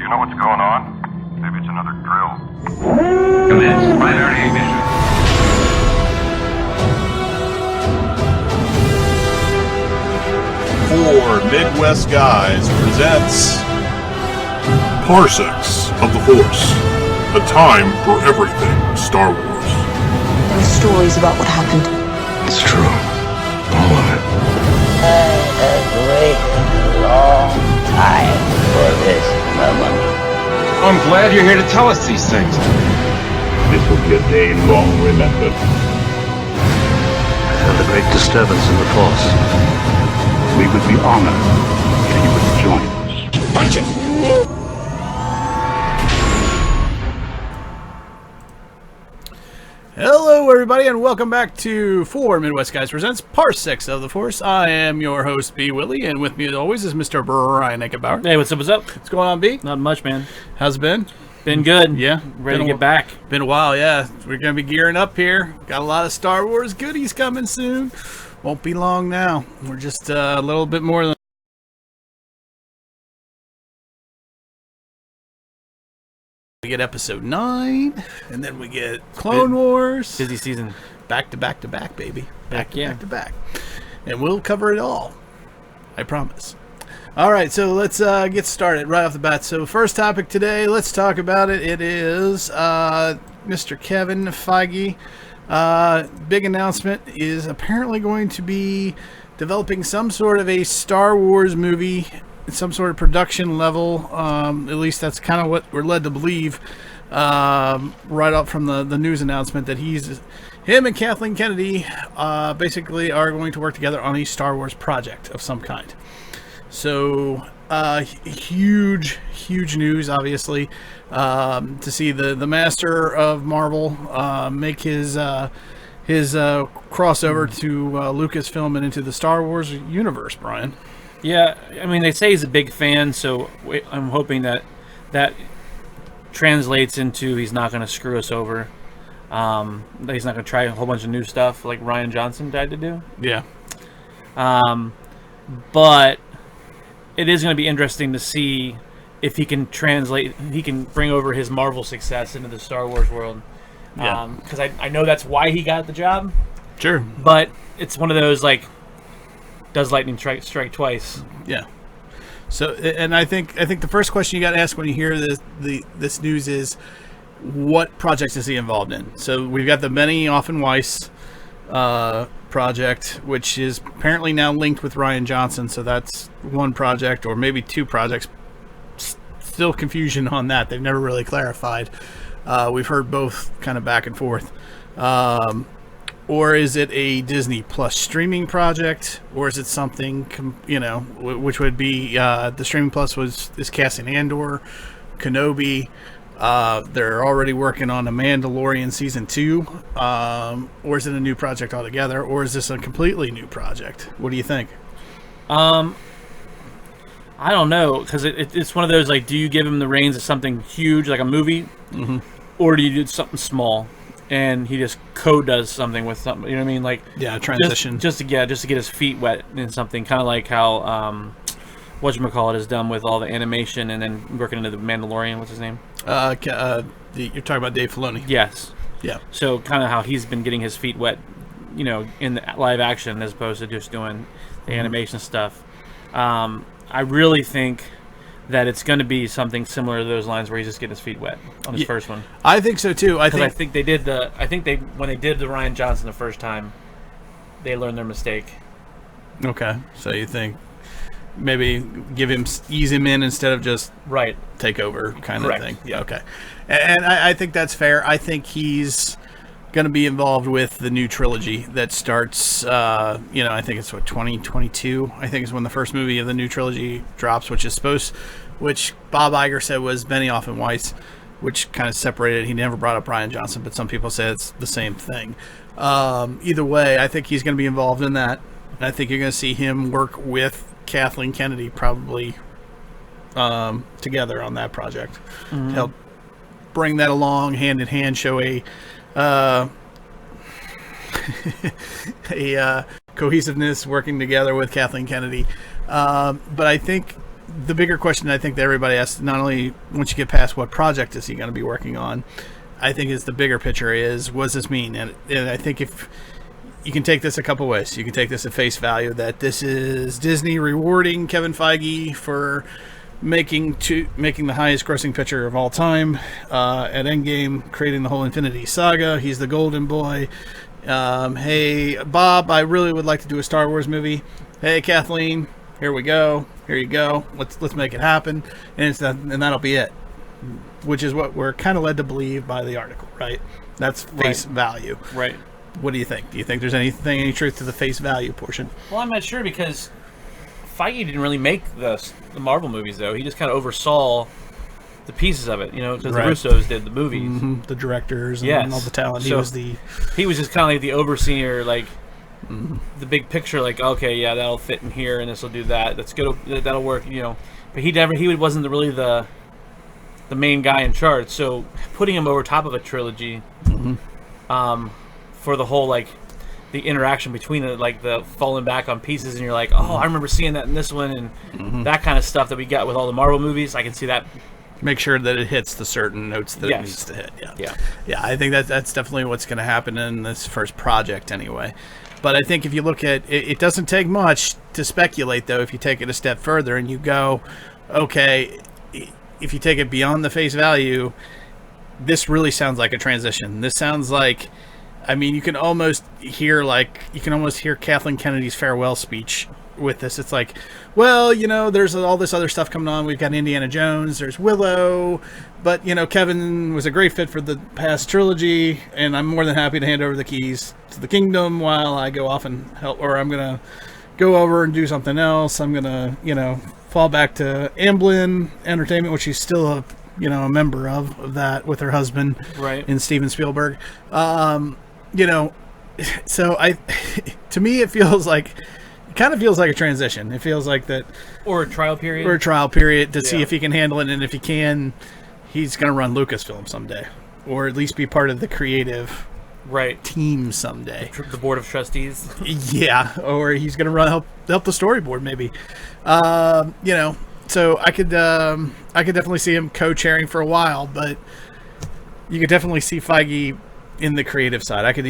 you know what's going on? Maybe it's another drill. Commence primary ignition. Four Midwest Guys presents Parsecs of the Force, a time for everything Star Wars. There are stories about what happened. It's true. All of it. I have waited a long time for this moment. I'm glad you're here to tell us these things. This will be a day long remembered. I felt a great disturbance in the Force. We would be honored if you would join us. Punch it! Hello, everybody, and welcome back to Four Midwest Guys Presents Parsecs of the Force. I am your host, B. Willie, and with me, as always, is Mr. Brian Eckenbauer. Hey, what's up, what's up? What's going on, B? Not much, man. How's it been? Been good. Yeah? Ready to get back. Been a while, yeah. We're going to be gearing up here. Got a lot of Star Wars goodies coming soon. Won't be long now. We're just a little bit more than... We get episode 9, and then we get Clone Wars. Busy season. Back to back to back, baby. Back to back. And we'll cover it all. I promise. All right, so let's get started right off the bat. So first topic today, let's talk about it. It is Mr. Kevin Feige. Big announcement is apparently going to be developing some sort of a Star Wars movie, some sort of production level. At least that's kind of what we're led to believe right up from the news announcement that him and Kathleen Kennedy basically are going to work together on a Star Wars project of some kind. So huge news, obviously, to see the master of Marvel make his crossover to Lucasfilm and into the Star Wars universe, Brian. Yeah, I mean, they say he's a big fan, so I'm hoping that translates into he's not going to screw us over. That he's not going to try a whole bunch of new stuff like Rian Johnson tried to do. Yeah. But it is going to be interesting to see if he can bring over his Marvel success into the Star Wars world. Yeah. Because I know that's why he got the job. Sure. But it's one of those, like, does lightning strike twice? Yeah. So, and I think the first question you got to ask when you hear this news is, what projects is he involved in? So we've got the Benioff and Weiss project, which is apparently now linked with Rian Johnson. So that's one project, or maybe two projects. Still confusion on that. They've never really clarified. We've heard both kind of back and forth. Or is it a Disney Plus streaming project, or is it something, which would be the streaming plus is casting Andor, Kenobi. They're already working on a Mandalorian season 2. Or is it a new project altogether, or is this a completely new project? What do you think? I don't know, because it's one of those, like, do you give him the reins of something huge like a movie, or do you do something small? And he just does something with something, you know what I mean? Like, yeah, transition. Just to get his feet wet in something, kind of like how whatchamacallit is done with all the animation and then working into the Mandalorian. What's his name? You're talking about Dave Filoni. Yes. Yeah. So kind of how he's been getting his feet wet, in the live action as opposed to just doing the animation stuff. I really think that it's going to be something similar to those lines where he's just getting his feet wet on his first one. I think so too. I think when they did the Rian Johnson the first time, they learned their mistake. Okay. So you think maybe ease him in instead of just take over kind of thing. Yeah. Okay. And I think that's fair. I think he's going to be involved with the new trilogy that starts, I think it's 2022. I think is when the first movie of the new trilogy drops, which Bob Iger said was Benioff and Weiss, which kind of separated. He never brought up Rian Johnson, but some people say it's the same thing. Either way, I think he's going to be involved in that. And I think you're going to see him work with Kathleen Kennedy probably together on that project to help bring that along hand in hand, show a cohesiveness working together with Kathleen Kennedy. But I think the bigger question I think that everybody asks, not only once you get past what project is he going to be working on, I think is the bigger picture is, what does this mean? And I think if you can take this a couple ways. You can take this at face value that this is Disney rewarding Kevin Feige for making the highest grossing picture of all time at Endgame, creating the whole Infinity Saga. He's the golden boy. Hey, Bob, I really would like to do a Star Wars movie. Hey, Kathleen, here we go. Here you go. Let's make it happen. And that'll be it. Which is what we're kind of led to believe by the article, right? That's face value. Right. What do you think? Do you think there's any truth to the face value portion? Well, I'm not sure because Feige didn't really make the Marvel movies, though. He just kind of oversaw the pieces of it, because the Russos did the movies. Mm-hmm. The directors and all the talent. So he was just kind of like the overseer, like the big picture, like, okay, yeah, that'll fit in here and this will do that. That's good. That'll work, But he wasn't really the main guy in charge. So putting him over top of a trilogy for the whole, like, the interaction between it, like the falling back on pieces, and you're like, oh, I remember seeing that in this one, and that kind of stuff that we got with all the Marvel movies. I can see that. Make sure that it hits the certain notes that it needs to hit. Yeah. I think that's definitely what's going to happen in this first project, anyway. But I think if you look at it, doesn't take much to speculate, though. If you take it a step further and you go, okay, if you take it beyond the face value, this really sounds like a transition. This sounds like, I mean, you can almost hear Kathleen Kennedy's farewell speech with this. It's like, well, there's all this other stuff coming on. We've got Indiana Jones, there's Willow, but Kevin was a great fit for the past trilogy, and I'm more than happy to hand over the keys to the kingdom while I go off and help, or I'm gonna go over and do something else. I'm gonna, fall back to Amblin Entertainment, which she's still a member of that with her husband, right, in Steven Spielberg. So to me, it feels like. Kind of feels like a transition. It feels like that, or a trial period, to see if he can handle it, and if he can, he's going to run Lucasfilm someday, or at least be part of the creative team someday. The board of trustees. Yeah, or he's going to help the storyboard maybe. So I could definitely see him co-chairing for a while, but you could definitely see Feige in the creative side. I could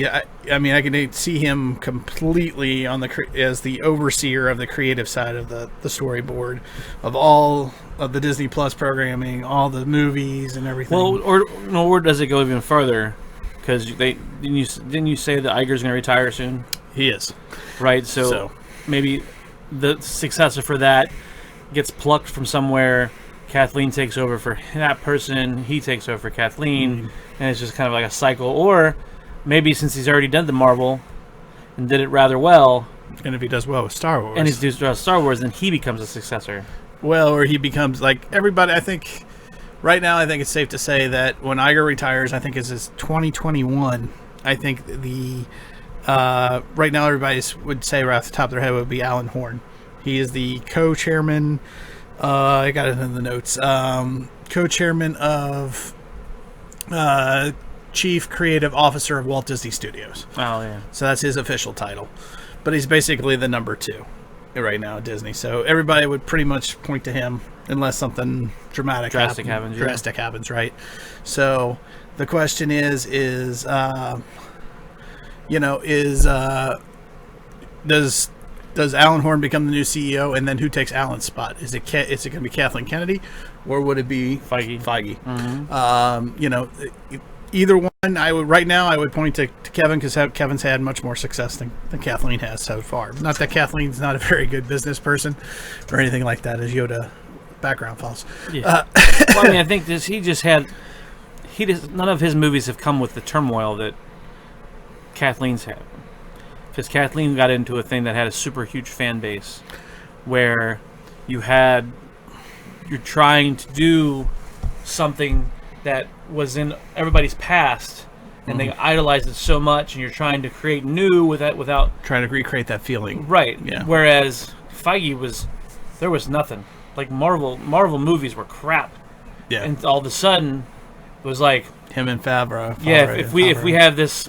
see him completely as the overseer of the creative side of the storyboard of all of the Disney Plus programming, all the movies and everything. Well, or does it go even further? Because didn't you say that Iger's going to retire soon? He is. Right. So maybe the successor for that gets plucked from somewhere. Kathleen takes over for that person. He takes over for Kathleen. And it's just kind of like a cycle. Or maybe since he's already done the Marvel and did it rather well. And if he does well with Star Wars. And he does well with Star Wars, then he becomes a successor. Well, or he becomes like everybody. I think right now, I think it's safe to say that when Iger retires, I think it's 2021. I think right now everybody would say right off the top of their head would be Alan Horn. He is the co-chairman. I got it in the notes. Co-chairman of Chief Creative Officer of Walt Disney Studios. Oh, yeah. So that's his official title. But he's basically the number 2 right now at Disney. So everybody would pretty much point to him unless something drastic happens, right? So the question is does Alan Horn become the new CEO, and then who takes Alan's spot? Is it going to be Kathleen Kennedy, or would it be Feige? Mm-hmm. Either one. I would point to Kevin, because Kevin's had much more success than Kathleen has so far. Not that Kathleen's not a very good business person or anything like that, as Yoda background falls. Yeah. Well, I mean, I think none of his movies have come with the turmoil that Kathleen's had. Because Kathleen got into a thing that had a super huge fan base, where you're trying to do something that was in everybody's past, and they idolized it so much, and you're trying to create new without trying to recreate that feeling. Right. Yeah. Whereas Feige there was nothing. Like Marvel movies were crap. Yeah. And all of a sudden, it was like him and Favreau. Yeah, if we have this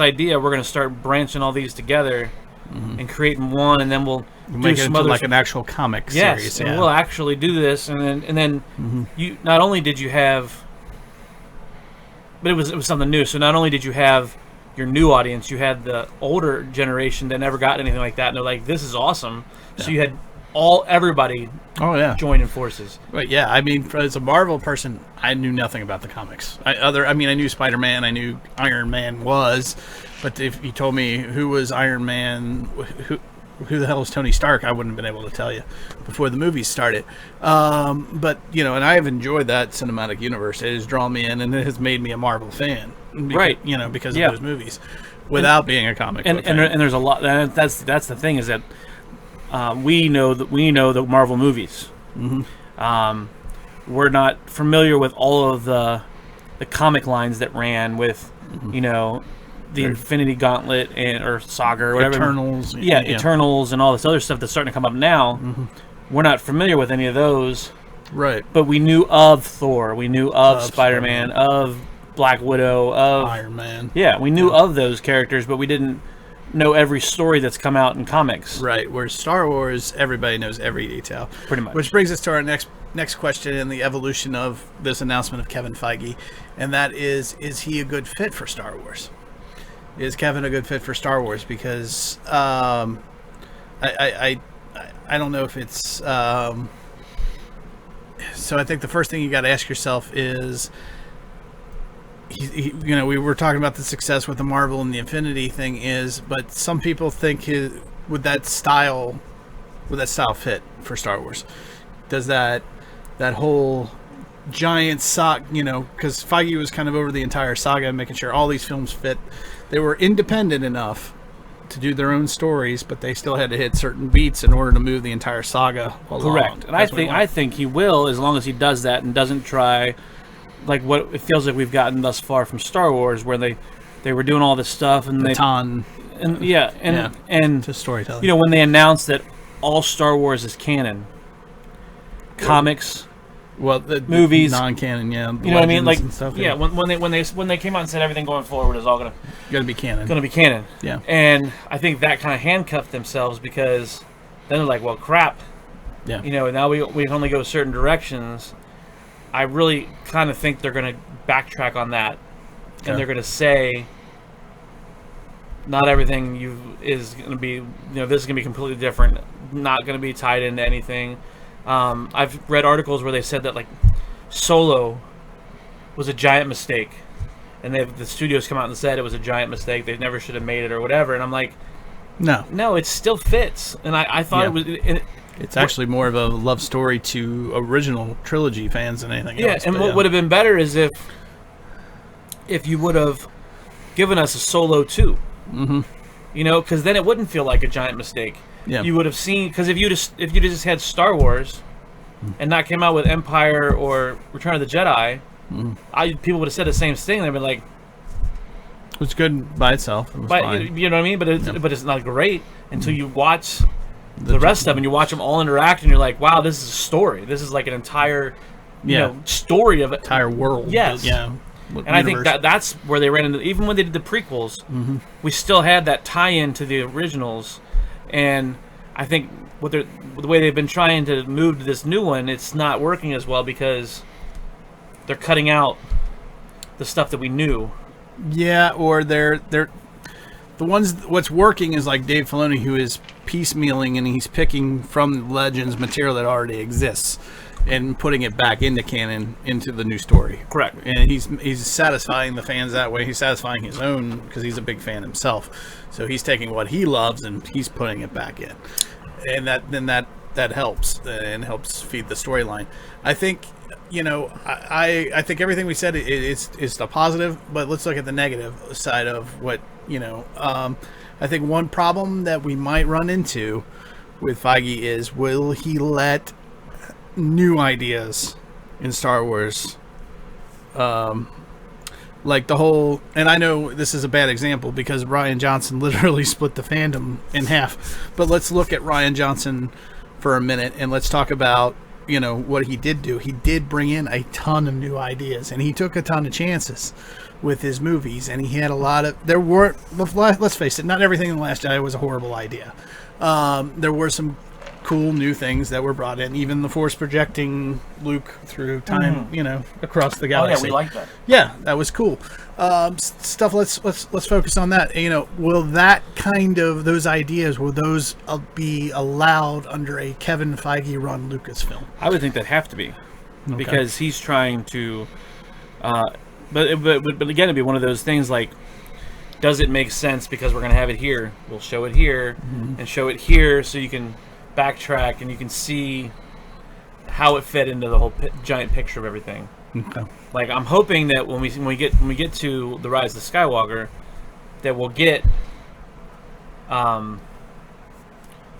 idea, we're going to start branching all these together. and creating one, and then we'll do make it some into other like an actual comic yes, series. and Yeah. we'll actually do this, and then you not only did you have, but it was something new. So not only did you have your new audience, you had the older generation that never got anything like that, and they're like, "This is awesome." So you had everybody joining forces. But yeah, I mean, as a Marvel person, I knew nothing about the comics. I knew Spider-Man, I knew Iron Man was, but if you told me who was Iron Man, who the hell is Tony Stark, I wouldn't have been able to tell you before the movies started. But and I have enjoyed that cinematic universe. It has drawn me in, and it has made me a Marvel fan, Right? Because of those movies, without being a comic book fan. And there's a lot. That's the thing, is that we know the Marvel movies. We're not familiar with all of the comic lines that ran with, the Infinity Gauntlet or Saga or whatever. Eternals. Eternals and all this other stuff that's starting to come up now. We're not familiar with any of those. Right. But we knew of Thor. We knew of Spider-Man, of Black Widow, of Iron Man. Yeah, we knew of those characters, but we didn't know every story that's come out in comics. Right. Whereas Star Wars, everybody knows every detail. Pretty much. Which brings us to our next question in the evolution of this announcement of Kevin Feige, and that is he a good fit for Star Wars? Is Kevin a good fit for Star Wars? Because I don't know if it's so I think the first thing you got to ask yourself is we were talking about the success with the Marvel and the Infinity thing but some people think would that style fit for Star Wars? Does that whole giant saga, because Feige was kind of over the entire saga, making sure all these films fit. They were independent enough to do their own stories, but they still had to hit certain beats in order to move the entire saga along. Correct. And I think he will, as long as he does that and doesn't try like what it feels like we've gotten thus far from Star Wars, where they were doing all this stuff and just storytelling. When they announced that all Star Wars is canon, comics, the movies, non-canon, you know what I mean, like stuff, when they came out and said everything going forward is all gonna be canon, yeah. And I think that kind of handcuffed themselves, because then they're like, well, crap, now we can only go certain directions. I really kind of think they're going to backtrack on that, and they're going to say not everything is going to be, this is going to be completely different, not going to be tied into anything. I've read articles where they said that like Solo was a giant mistake, and the studios come out and said it was a giant mistake. They never should have made it or whatever. And I'm like, no, it still fits. And I thought it was. It's actually more of a love story to original trilogy fans than anything else. And what would have been better is if you would have given us a Solo 2. Because then it wouldn't feel like a giant mistake. Yeah. You would have seen, because if you just had Star Wars and not came out with Empire or Return of the Jedi, people would have said the same thing. They'd be like, it was good by itself. It was fine. You know what I mean? But it's not great until you watch the rest of them, and you watch them all interact, and you're like, wow, this is a story. This is like an entire story of it. Entire world. Yes. Yeah. And I think that's where they ran into, even when they did the prequels, we still had that tie-in to the originals. And I think the way they've been trying to move to this new one, it's not working as well, because they're cutting out the stuff that we knew. Yeah, or they're the ones. What's working is like Dave Filoni, who is piecemealing, and he's picking from Legends material that already exists and putting it back into canon, into the new story. Correct. And he's satisfying the fans that way. He's satisfying his own, because he's a big fan himself. So he's taking what he loves and he's putting it back in, and that helps and helps feed the storyline. I think I think everything we said is the positive, but let's look at the negative side of what I think one problem that we might run into with Feige is, will he let new ideas in Star Wars, like the whole, and I know this is a bad example because Rian Johnson literally split the fandom in half, but let's look at Rian Johnson for a minute and let's talk about what he did do, he did bring in a ton of new ideas, and he took a ton of chances with his movies, and he had a lot of, let's face it, not everything in The Last Jedi was a horrible idea. There were some cool new things that were brought in, even the Force projecting Luke through time, across the galaxy. Oh yeah, we like that. Yeah, that was cool. Stuff. Let's focus on that. Will that kind of those ideas be allowed under a Kevin Feige run Lucasfilm? I would think that'd have to be, because he's trying to. But again, it'd be one of those things like, does it make sense because we're going to have it here? We'll show it here and show it here, so you can backtrack and you can see how it fit into the whole giant picture of everything. Okay. Like, I'm hoping that when we get to the Rise of Skywalker, that we'll get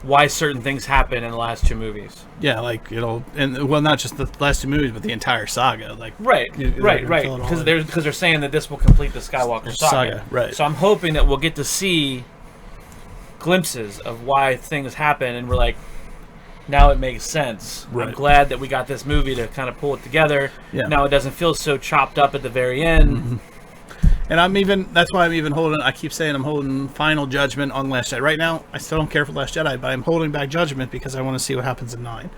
why certain things happen in the last two movies. Yeah, like not just the last two movies, but the entire saga. Like right. Because they're saying that this will complete the Skywalker saga. Right. So I'm hoping that we'll get to see glimpses of why things happen, and we're like, now it makes sense. Right. I'm glad that we got this movie to kind of pull it together. Yeah. Now it doesn't feel so chopped up at the very end. Mm-hmm. And that's why I'm even holding, I keep saying I'm holding final judgment on Last Jedi. Right now, I still don't care for Last Jedi, but I'm holding back judgment because I want to see what happens in 9.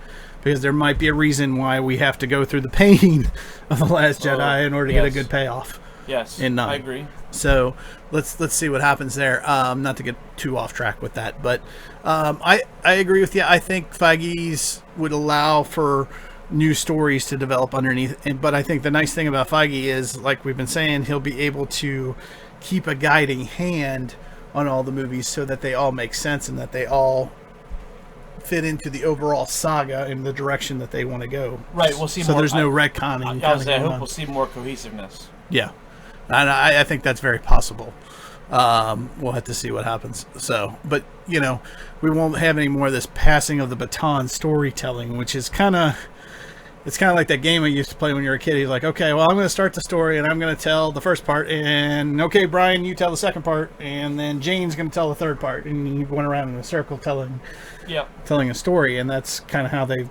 Because there might be a reason why we have to go through the pain of the Last Jedi in order to get a good payoff. Yes, in 9. I agree. So let's see what happens there. Not to get too off track with that, but I agree with you. I think Feige's would allow for new stories to develop underneath. But I think the nice thing about Feige is, like we've been saying, he'll be able to keep a guiding hand on all the movies so that they all make sense and that they all fit into the overall saga in the direction that they want to go. Right. We'll see. So more, there's no retconning. I hope we'll see more cohesiveness. Yeah. And I think that's very possible. We'll have to see what happens. So, but we won't have any more of this passing of the baton storytelling, which is it's kind of like that game I used to play when you were a kid. He's like, okay, well, I'm going to start the story and I'm going to tell the first part, and okay, Brian, you tell the second part, and then Jane's going to tell the third part, and you went around in a circle telling a story, and that's kind of how they've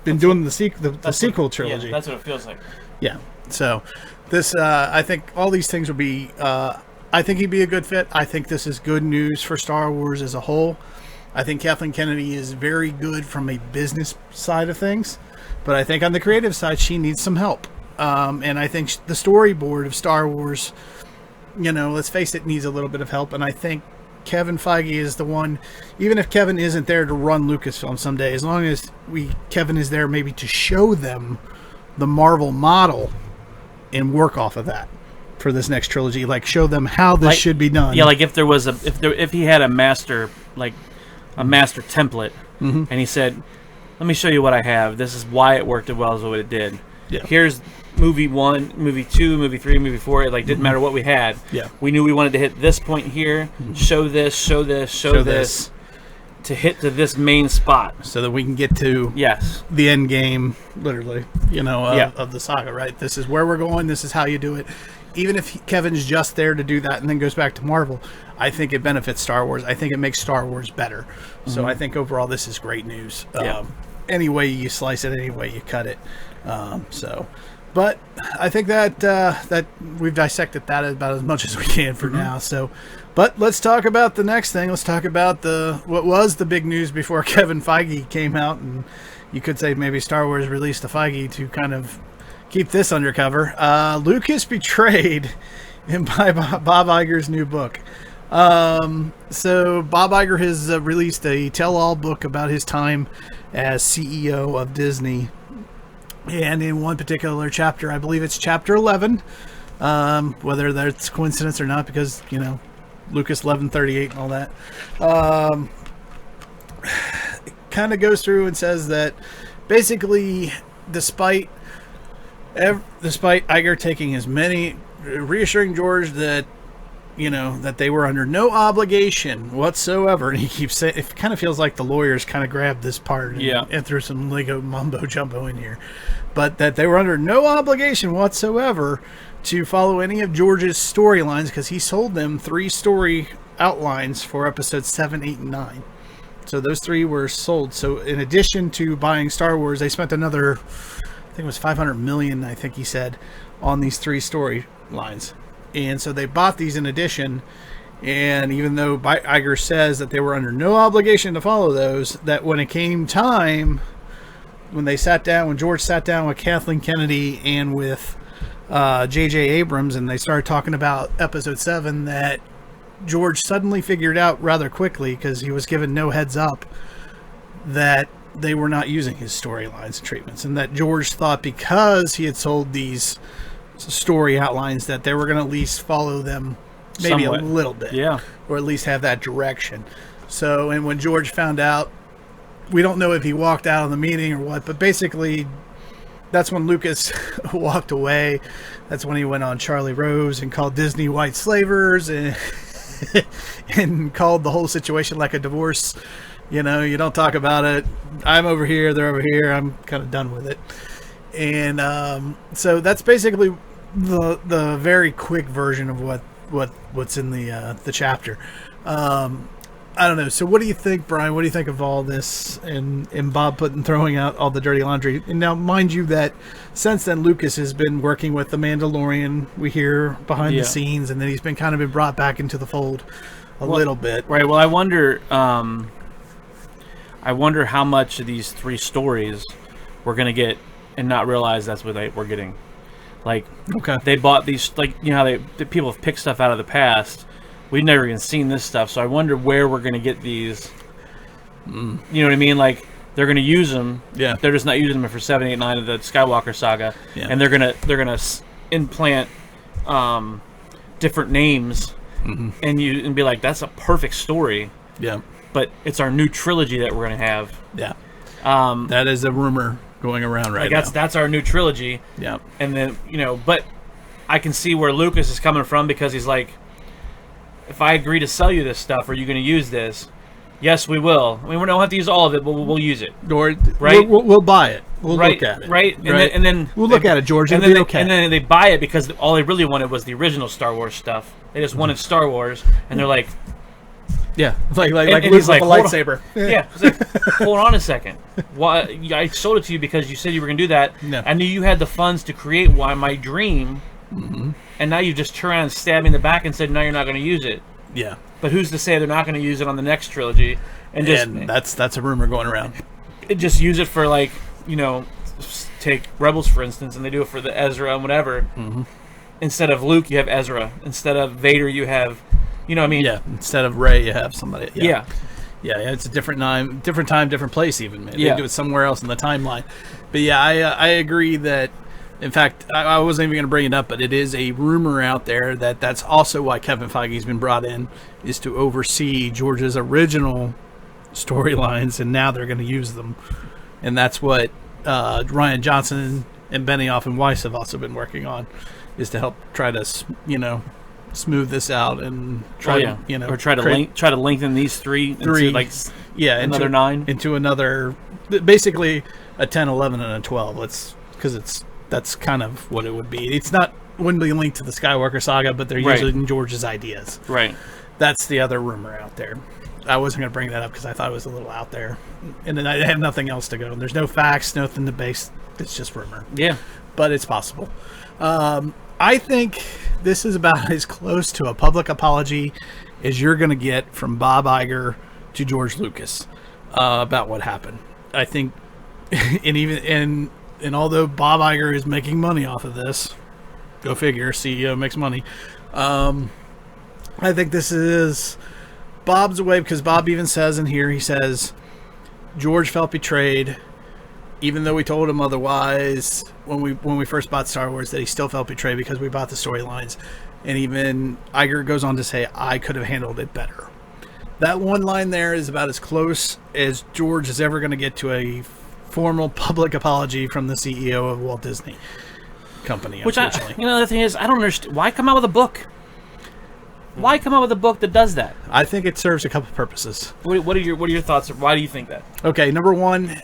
been doing the sequel trilogy. Yeah, that's what it feels like. Yeah. So this, I think all these things will be. I think he'd be a good fit. I think this is good news for Star Wars as a whole. I think Kathleen Kennedy is very good from a business side of things. But I think on the creative side, she needs some help. And I think the storyboard of Star Wars, let's face it, needs a little bit of help. And I think Kevin Feige is the one, even if Kevin isn't there to run Lucasfilm someday, as long as Kevin is there maybe to show them the Marvel model and work off of that for this next trilogy. Like, show them how this should be done. Yeah, like if there was if he had a master template, and he said, let me show you what I have. This is why it worked as well as what it did. Yeah. Here's movie 1, movie 2, movie 3, movie 4. It didn't matter what we had. Yeah. We knew we wanted to hit this point here, show this, to hit to this main spot. So that we can get to the end game, literally, of the saga, right? This is where we're going. This is how you do it. Even if Kevin's just there to do that and then goes back to Marvel, I think it benefits Star Wars. I think it makes Star Wars better. So I think overall this is great news. Any way you slice it, any way you cut it. But I think that we've dissected that about as much as we can for now. So, but let's talk about the next thing. Let's talk about what was the big news before Kevin Feige came out, and you could say maybe Star Wars released a Feige to kind of keep this undercover. Lucas betrayed by Bob Iger's new book. So Bob Iger has released a tell-all book about his time as CEO of Disney. And in one particular chapter, I believe it's chapter 11, whether that's coincidence or not, because, Lucas 1138 and all that, kind of goes through and says that basically, despite Iger taking as many, reassuring George that, that they were under no obligation whatsoever. And he keeps saying, it kind of feels like the lawyers kind of grabbed this part and threw some Lego mumbo jumbo in here. But that they were under no obligation whatsoever to follow any of George's storylines, because he sold them 3 story outlines for episodes 7, 8, and 9. So those 3 were sold. So in addition to buying Star Wars, they spent another, I think it was $500 million, I think he said, on these 3 storylines. And so they bought these in addition. And even though Iger says that they were under no obligation to follow those, that when it came time, when George sat down with Kathleen Kennedy and with J.J. Abrams, and they started talking about Episode 7, that George suddenly figured out rather quickly, because he was given no heads up, that they were not using his storylines and treatments, and that George thought because he had sold these story outlines that they were going to at least follow them maybe somewhat, a little bit, or at least have that direction. So, and when George found out, we don't know if he walked out of the meeting or what, but basically that's when Lucas walked away. That's when he went on Charlie Rose and called Disney white slavers and and called the whole situation like a divorce. You know, you don't talk about it. I'm over here, they're over here. I'm kind of done with it. And so that's basically the very quick version of what's in the chapter. I don't know. So what do you think, Brian? What do you think of all this and Bob throwing out all the dirty laundry? And now, mind you, that since then Lucas has been working with the Mandalorian. We hear behind the scenes, and then he's been brought back into the fold a little bit. Right. Well, I wonder how much of these 3 stories we're gonna get and not realize that's what we're getting. Like, they bought these, like, you know how the people have picked stuff out of the past. We've never even seen this stuff, so I wonder where we're going to get these. You know what I mean? Like, they're going to use them. Yeah. They're just not using them for 7, 8, 9 of the Skywalker saga. Yeah. And they're gonna implant different names and be like, that's a perfect story. Yeah. But it's our new trilogy that we're going to have. Yeah. That is a rumor going around right now. That's our new trilogy. Yeah. And then, but I can see where Lucas is coming from, because he's like, if I agree to sell you this stuff, are you going to use this? Yes, we will. I mean, we don't have to use all of it, but we'll use it. Or, right? We'll buy it. We'll look at it. Right? And then we'll look at it, George. And then they buy it because all they really wanted was the original Star Wars stuff. They just wanted Star Wars, and they're like, yeah, like Luke with a lightsaber. Yeah, it's like, hold on a second. Why? I sold it to you because you said you were going to do that. No. I knew you had the funds to create my dream. And now you just turn around and stab me in the back and said, no, you're not going to use it. Yeah. But who's to say they're not going to use it on the next trilogy? And that's a rumor going around. Just use it for, like, take Rebels, for instance, and they do it for the Ezra and whatever. Instead of Luke, you have Ezra. Instead of Vader, you have, you know what I mean? Yeah. Instead of Rey, you have somebody. Yeah. Yeah, it's a different time, different place even. Maybe they do it somewhere else in the timeline. But yeah, I agree that. In fact, I wasn't even going to bring it up, but it is a rumor out there that that's also why Kevin Feige's been brought in, is to oversee George's original storylines, and now they're going to use them. And that's what Rian Johnson and Benioff and Weiss have also been working on, is to help try to, smooth this out and try to lengthen these three into, like, another 9 into another, basically a 10, 11, and a 12. That's kind of what it would be. Wouldn't be linked to the Skywalker saga, but they're using George's ideas. Right. That's the other rumor out there. I wasn't going to bring that up because I thought it was a little out there. And then I have nothing else to go. There's no facts, nothing to base. It's just rumor. Yeah. But it's possible. I think this is about as close to a public apology as you're going to get from Bob Iger to George Lucas about what happened. I think, and although Bob Iger is making money off of this, go figure, CEO makes money, I think this is Bob's way, because Bob even says in here, he says, George felt betrayed, even though we told him otherwise when we first bought Star Wars, that he still felt betrayed because we bought the storylines. And even Iger goes on to say, I could have handled it better. That one line there is about as close as George is ever going to get to a formal public apology from the CEO of Walt Disney Company. Which the thing is, I don't understand. Why come out with a book? Why come out with a book that does that? I think it serves a couple purposes. What are your thoughts? Why do you think that? Okay, number one,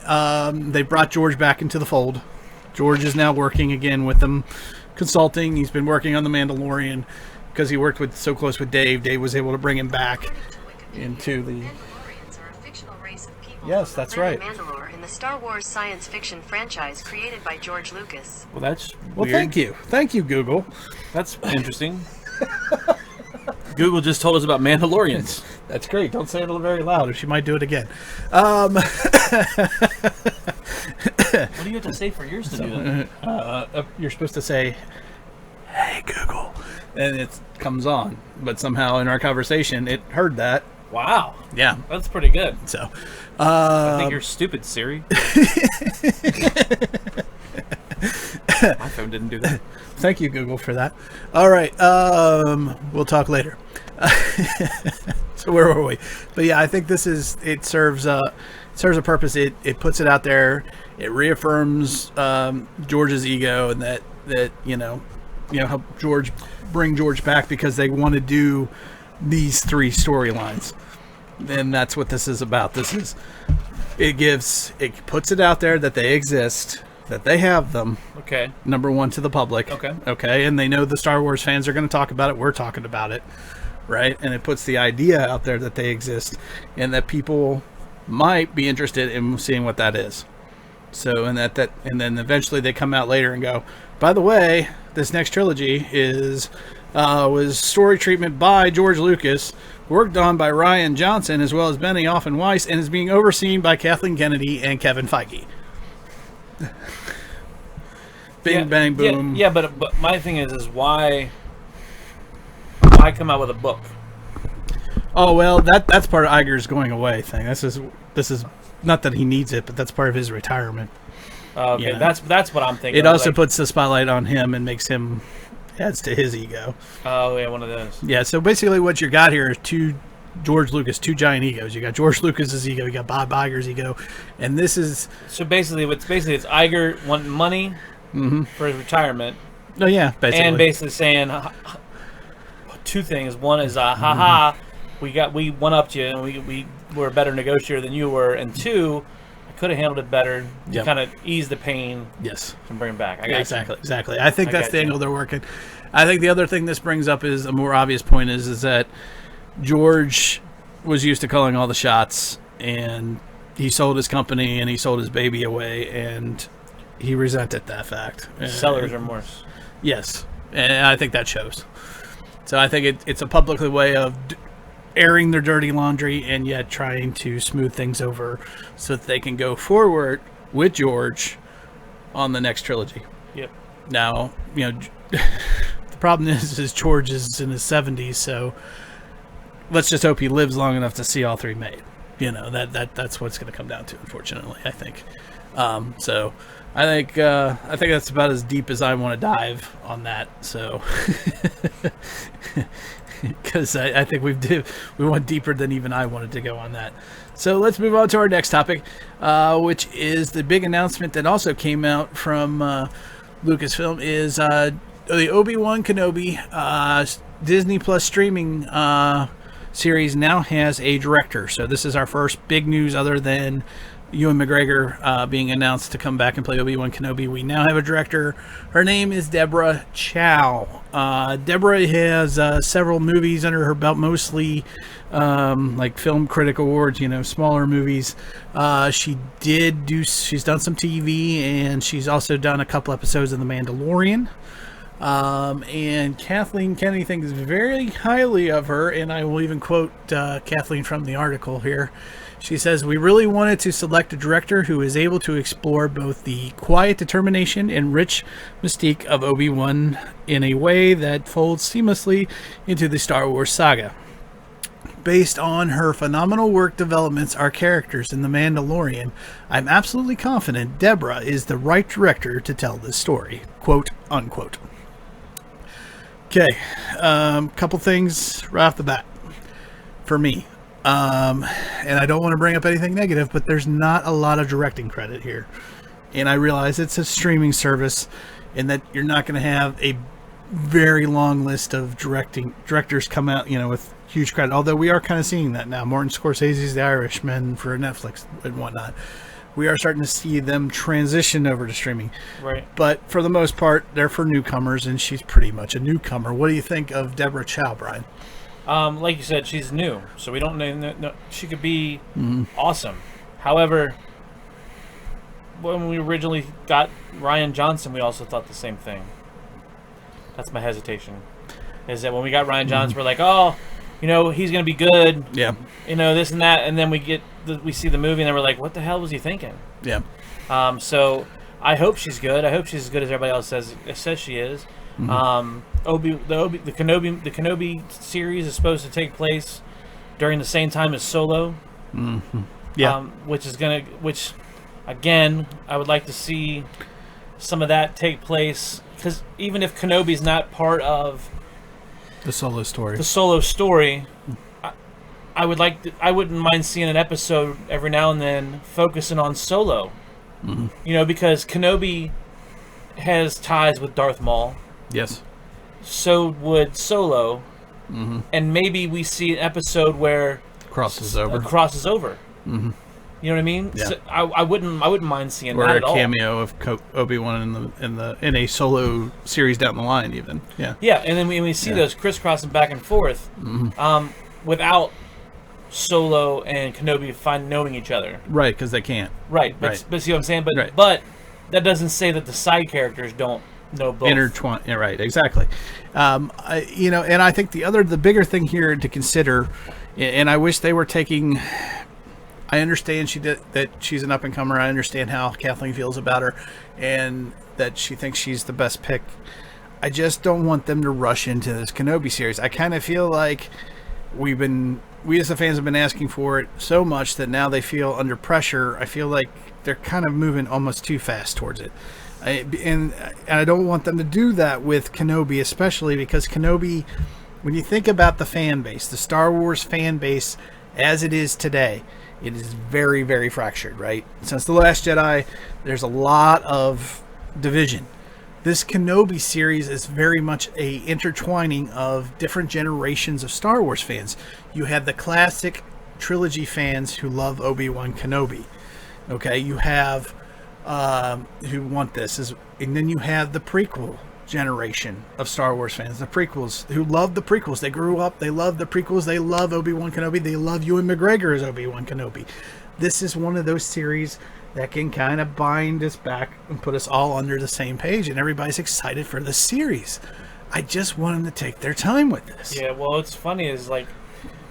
they brought George back into the fold. George is now working again with them, consulting. He's been working on the Mandalorian because he worked so close with Dave. Dave was able to bring him back into the Yes, that's right. Mandalore in the Star Wars science fiction franchise created by George Lucas. Well, that's Well, weird. thank you, Google. That's interesting. Google just told us about Mandalorians. That's great. Don't say it very loud, or she might do it again. What do you have to say for yours to do that? You're supposed to say, "Hey, Google," and it comes on. But somehow in our conversation, it heard that. Wow. Yeah. That's pretty good. So, I think you're stupid, Siri. My phone didn't do that. Thank you, Google, for that. All right. We'll talk later. So where were we? But yeah, I think it serves a purpose. It puts it out there. It reaffirms George's ego, and that help bring George back, because they want to do these 3 storylines. And that's what this is about. It puts it out there that they exist, that they have them. Okay. Number 1 to the public. Okay. And they know the Star Wars fans are going to talk about it. We're talking about it. Right. And it puts the idea out there that they exist and that people might be interested in seeing what that is. So, and then eventually they come out later and go, by the way, this next trilogy was story treatment by George Lucas, worked on by Rian Johnson, as well as Benioff and Weiss, and is being overseen by Kathleen Kennedy and Kevin Feige. Bing, bang, boom. Yeah, but my thing is why come out with a book? Oh, well, that's part of Iger's going away thing. This is not that he needs it, but that's part of his retirement. Okay, yeah. That's what I'm thinking. It also puts the spotlight on him and adds to his ego. Oh, yeah, one of those. Yeah, so basically what you got here is two giant egos. You got George Lucas's ego, you got Bob Iger's ego, and this is... So basically it's Iger wanting money for his retirement. Oh, yeah, basically. And basically saying 2 things. One is, we one-upped you, and we were a better negotiator than you were, and 2... could have handled it better to kind of ease the pain. Yes. And bring him back. Exactly. I think that's the angle they're working. I think the other thing this brings up is a more obvious point is that George was used to calling all the shots, and he sold his company and he sold his baby away, and he resented that fact. Seller's remorse. Yes. And I think that shows. So I think it's a public way of airing their dirty laundry and yet trying to smooth things over so that they can go forward with George on the next trilogy. Yep. Now, the problem is George is in his 70s, so let's just hope he lives long enough to see all 3 made. That's what it's going to come down to, unfortunately, I think. So I think that's about as deep as I want to dive on that. So because I think we went deeper than even I wanted to go on that. So let's move on to our next topic, which is the big announcement that also came out from Lucasfilm is the Obi-Wan Kenobi Disney Plus streaming series now has a director. So this is our first big news other than Ewan McGregor being announced to come back and play Obi-Wan Kenobi. We now have a director. Her name is Deborah Chow. Deborah has several movies under her belt, mostly like Film Critic Awards, smaller movies. She's done some TV, and she's also done a couple episodes of The Mandalorian. And Kathleen Kennedy thinks very highly of her, and I will even quote Kathleen from the article here. She says, "We really wanted to select a director who is able to explore both the quiet determination and rich mystique of Obi-Wan in a way that folds seamlessly into the Star Wars saga. Based on her phenomenal work developments our characters in The Mandalorian, I'm absolutely confident Deborah is the right director to tell this story." Quote, unquote. Okay, couple things right off the bat for me. And I don't want to bring up anything negative, but there's not a lot of directing credit here. And I realize it's a streaming service and that you're not going to have a very long list of directors come out, with huge credit. Although we are kind of seeing that now. Martin Scorsese's The Irishman for Netflix and whatnot. We are starting to see them transition over to streaming. Right. But for the most part, they're for newcomers, and she's pretty much a newcomer. What do you think of Deborah Chow, Brian? Like you said, she's new, so we don't know. She could be awesome. However, when we originally got Rian Johnson, we also thought the same thing. That's my hesitation. Is that when we got Rian Johnson, we're like, oh, you know, he's going to be good. Yeah. You know, this and that. And then we see the movie and then we're like, what the hell was he thinking? Yeah. So I hope she's good. I hope she's as good as everybody else says she is. The Kenobi series is supposed to take place during the same time as Solo. Mm-hmm. Yeah. Which again, I would like to see some of that take place, because even if Kenobi's not part of the Solo story, I wouldn't mind seeing an episode every now and then focusing on Solo. Mm-hmm. You know, because Kenobi has ties with Darth Maul. Yes. So would Solo. Mm-hmm. And maybe we see an episode where crosses over. Mm-hmm. You know what I mean? Yeah. So I wouldn't mind seeing or that at all. Or a cameo of Obi-Wan in a Solo series down the line, even. Yeah. Yeah, and then we see those crisscrossing back and forth, without Solo and Kenobi knowing each other. Right, because they can't. Right, but see what I'm saying? But that doesn't say that the side characters don't know both. Intertwine. Yeah, right, exactly. And I think the bigger thing here to consider, and I wish they were taking. I understand that she's an up-and-comer. I understand how Kathleen feels about her, and that she thinks she's the best pick. I just don't want them to rush into this Kenobi series. I kind of feel like we as the fans have been asking for it so much that now they feel under pressure. I feel like they're kind of moving almost too fast towards it. And I don't want them to do that with Kenobi, especially because Kenobi, when you think about the fan base, the Star Wars fan base as it is today, it is very, very fractured, right? Since The Last Jedi, there's a lot of division. This Kenobi series is very much a intertwining of different generations of Star Wars fans. You have the classic trilogy fans who love Obi-Wan Kenobi. Okay, you have who want this, and then you have the prequel generation of Star Wars fans, the prequels, who love the prequels. They grew up, they love the prequels, they love Obi-Wan Kenobi, they love Ewan McGregor as Obi-Wan Kenobi. This is one of those series that can kind of bind us back and put us all under the same page, and everybody's excited for this series. I just want them to take their time with this. Yeah, well, it's funny is like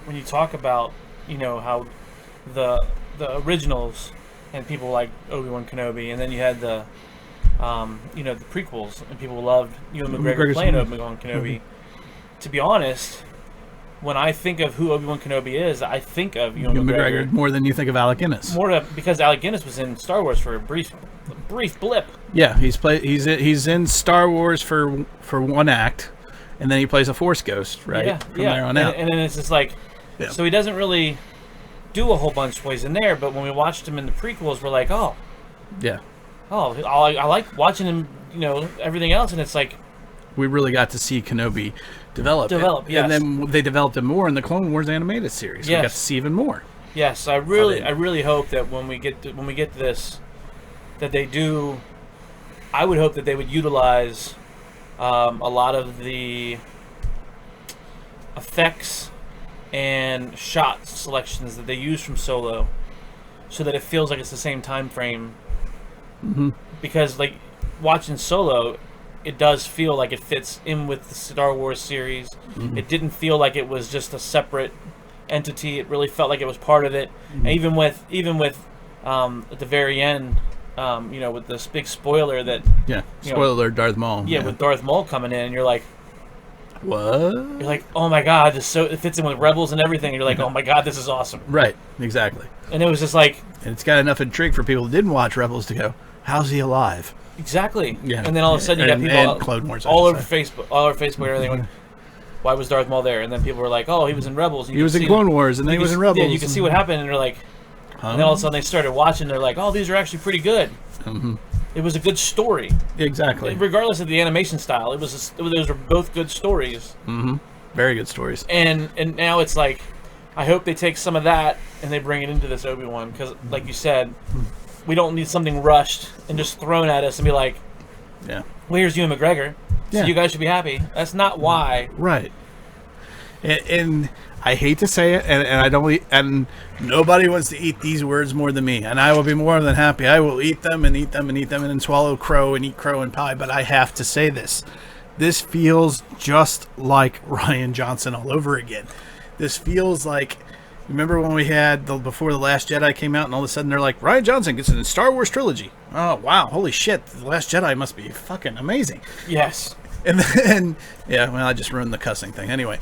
when you talk about, you know, how the originals and people like Obi-Wan Kenobi, and then you had the the prequels, and people loved Ewan McGregor playing Obi-Wan Kenobi. Mm-hmm. To be honest, when I think of who Obi-Wan Kenobi is, I think of Ewan McGregor more than you think of Alec Guinness. Because Alec Guinness was in Star Wars for a brief blip. Yeah, he's in Star Wars for one act, and then he plays a Force ghost, right? Yeah, From there on out. And then it's just like, so he doesn't really do a whole bunch of ways in there, but when we watched him in the prequels, we're like, oh. Yeah. Oh, I like watching him, everything else, and it's like... We really got to see Kenobi develop, yes. And then they developed him more in the Clone Wars animated series. Yes. We got to see even more. Yes, I really hope that when we get to this, that they do... I would hope that they would utilize a lot of the effects and shot selections that they use from Solo, so that it feels like it's the same time frame. Mm-hmm. Because like watching Solo, it does feel like it fits in with the Star Wars series. Mm-hmm. It didn't feel like it was just a separate entity. It really felt like it was part of it. Mm-hmm. And even with at the very end, with this big spoiler that spoiler Darth Maul. Yeah, with Darth Maul coming in, and you're like, what? You're like, oh my god, it fits in with Rebels and everything. And you're like, oh my god, this is awesome. Right, exactly. And it was just like, and it's got enough intrigue for people who didn't watch Rebels to go, how's he alive? Exactly. Yeah. And then all of a sudden you got people Clone Wars, all over Facebook and everything. Went, why was Darth Maul there? And then people were like, oh, he was in Rebels. He was in Clone Wars, and then he was in Rebels. Yeah, you can see what happened, and they're like, and then all of a sudden they started watching. They're like, oh, these are actually pretty good. Mm-hmm. It was a good story. Exactly. Regardless of the animation style, those were both good stories. Mm-hmm. Very good stories. And now it's like, I hope they take some of that and they bring it into this Obi-Wan, because, like you said, we don't need something rushed and just thrown at us and be like, yeah, well, here's Ewan McGregor, so you guys should be happy. That's not why. Right. And I hate to say it, and I don't eat, and nobody wants to eat these words more than me, and I will be more than happy. I will eat them and eat them and eat them and then swallow crow and eat crow and pie, but I have to say this. This feels just like Rian Johnson all over again. This feels like, remember when we had, before The Last Jedi came out, and all of a sudden they're like, Rian Johnson gets in the Star Wars trilogy. Oh, wow, holy shit, The Last Jedi must be fucking amazing. Yes. And then, yeah, well, I just ruined the cussing thing. Anyway,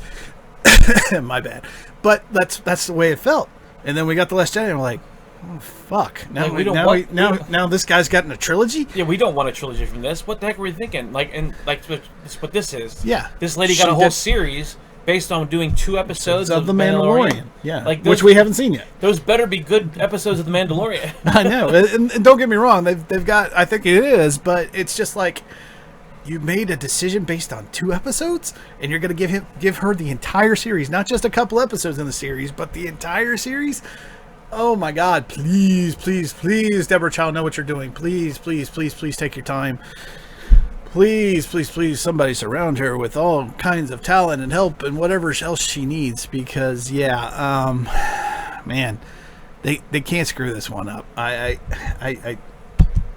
my bad. But that's the way it felt. And then we got The Last Jedi, and we're like, oh, fuck. Now this guy's gotten a trilogy? Yeah, we don't want a trilogy from this. What the heck were we thinking? That's what this is. Yeah. This lady got a whole series based on doing 2 episodes of The Mandalorian. Yeah, which we haven't seen yet. Those better be good episodes of The Mandalorian. I know. And don't get me wrong. They've got, I think it is, but it's just like, you made a decision based on 2 episodes, and you're going to give her the entire series, not just a couple episodes in the series, but the entire series. Oh my God! Please, please, please, Deborah Chow, know what you're doing. Please, please, please, please take your time. Please, please, please, somebody surround her with all kinds of talent and help and whatever else she needs, because man, they can't screw this one up.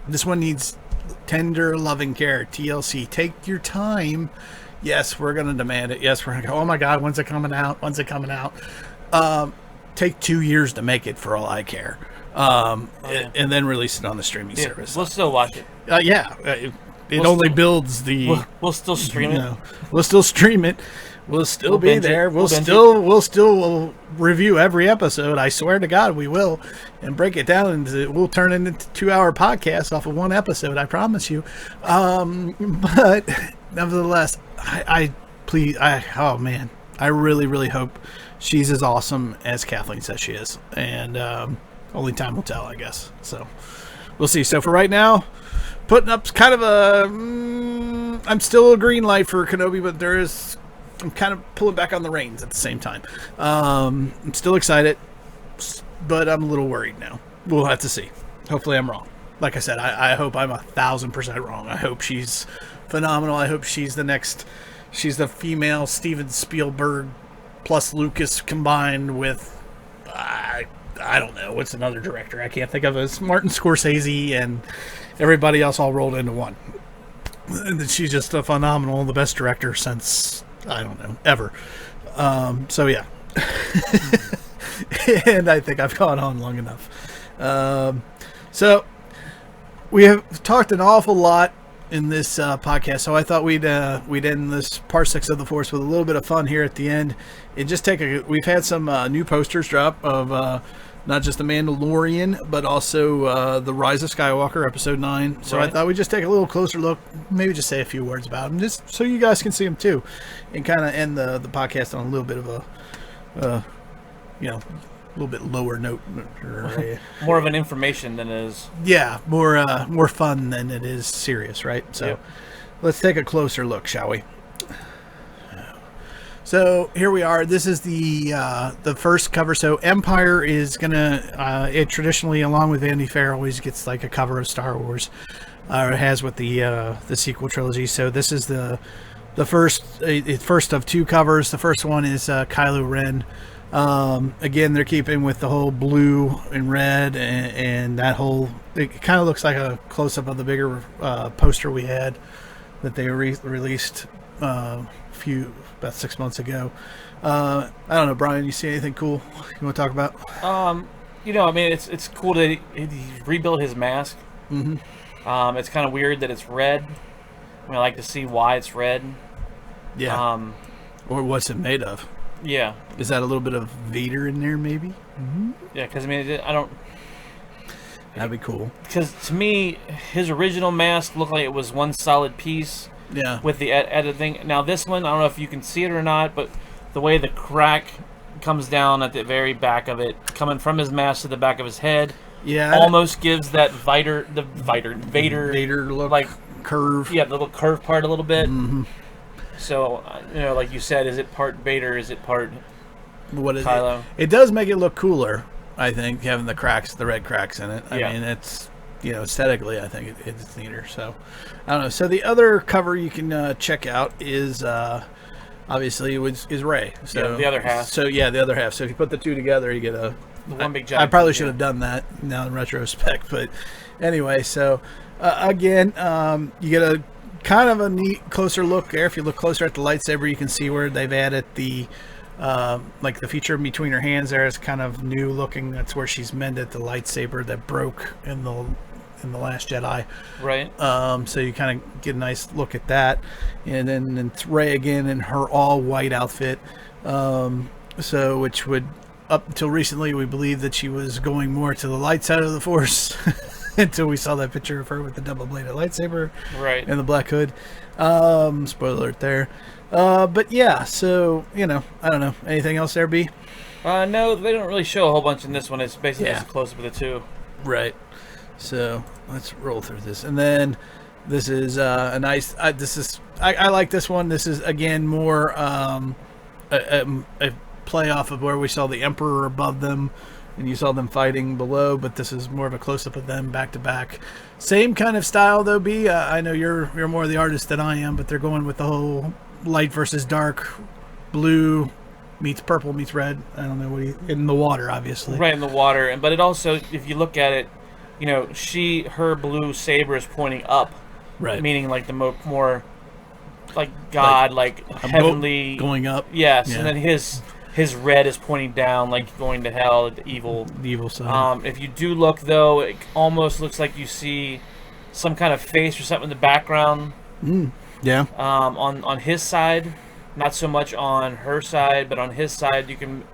This one needs tender, loving care. TLC, take your time. Yes, we're going to demand it. Yes, we're going to go, oh my God, when's it coming out? When's it coming out? Take 2 years to make it, for all I care. And then release it on the streaming service. We'll still watch it. It only builds the... We'll still stream it. We'll still stream it. We'll still be there. We'll still review every episode. I swear to God, we will, and break it down, and we'll turn it into 2-hour podcasts off of one episode. I promise you. But nevertheless, oh man, I really, really hope she's as awesome as Kathleen says she is, and only time will tell, I guess. So we'll see. So for right now, putting up kind of I'm still a green light for Kenobi, but I'm kind of pulling back on the reins at the same time. I'm still excited, but I'm a little worried now. We'll have to see. Hopefully I'm wrong. Like I said, I hope I'm 1,000% wrong. I hope she's phenomenal. I hope she's she's the female Steven Spielberg plus Lucas combined with, I don't know, what's another director I can't think of. It's Martin Scorsese and everybody else all rolled into one. And she's just a phenomenal, the best director since, I don't know, ever. So yeah. And I think I've gone on long enough. So we have talked an awful lot in this podcast, so I thought we'd end this Parsecs of the Force with a little bit of fun here at the end, and just we've had some new posters drop of not just The Mandalorian, but also the Rise of Skywalker, Episode 9. So right. I thought we'd just take a little closer look, maybe just say a few words about them, just so you guys can see them too, and kind of end the podcast on a little bit of a, a little bit lower note. More of an information than it is. Yeah, more fun than it is serious, right? So Let's take a closer look, shall we? So here we are. This is the first cover. So Empire is gonna it traditionally, along with Vanity Fair, always gets like a cover of Star Wars. It has with the sequel trilogy. So this is the first of 2 covers. The first one is Kylo Ren. Again, they're keeping with the whole blue and red and that whole. It kind of looks like a close up of the bigger poster we had that they released about 6 months ago. I don't know, Brian, you see anything cool you want to talk about? I mean, it's cool that he rebuilt his mask. Mm-hmm. It's kind of weird that it's red. I mean, I like to see why it's red. Yeah. Or what's it made of? Yeah. Is that a little bit of Vader in there, maybe? Mm-hmm. Yeah, because I mean, I don't. That'd be cool. Because to me, his original mask looked like it was one solid piece. Yeah. With the editing. Now this one, I don't know if you can see it or not, but the way the crack comes down at the very back of it, coming from his mask to the back of his head, almost gives that Vader look, like curve. Yeah, the little curve part a little bit. Mm-hmm. So like you said, is it part Vader? Is it part Kylo? It does make it look cooler, I think, having the red cracks in it. I mean, it's aesthetically, I think it's neater. So I don't know. So the other cover you can check out is obviously is Rey. So the other half. So yeah, the other half. So if you put the two together, you get the one big I giant. probably should have done that now in retrospect, but anyway. So again, you get a kind of a neat closer look there. If you look closer at the lightsaber, you can see where they've added the like the feature between her hands there is kind of new looking. That's where she's mended the lightsaber that broke in the Last Jedi. Right. So you kind of get a nice look at that. And then it's Rey again in her all white outfit. So which would, up until recently, we believed that she was going more to the light side of the Force until we saw that picture of her with the double-bladed lightsaber. Right. And the black hood. Spoiler alert there. But yeah, so, I don't know. Anything else there, B? No, they don't really show a whole bunch in this one. It's basically Yeah. just a close-up of the two. Right. So let's roll through this. And then this is a nice, I like this one. This is, again, more a play off of where we saw the Emperor above them and you saw them fighting below, but this is more of a close-up of them back to back. Same kind of style, though, B. I know you're more the artist than I am, but they're going with the whole light versus dark, blue meets purple meets red. I don't know in the water, obviously. Right, in the water. But it also, if you look at it, her blue saber is pointing up. Right. Meaning like the more like God, like heavenly. Going up. Yes, Yeah. and then his red is pointing down, like going to hell, the evil side. If you do look, though, it almost looks like you see some kind of face or something in the background. Yeah. On his side, not so much on her side, but on his side,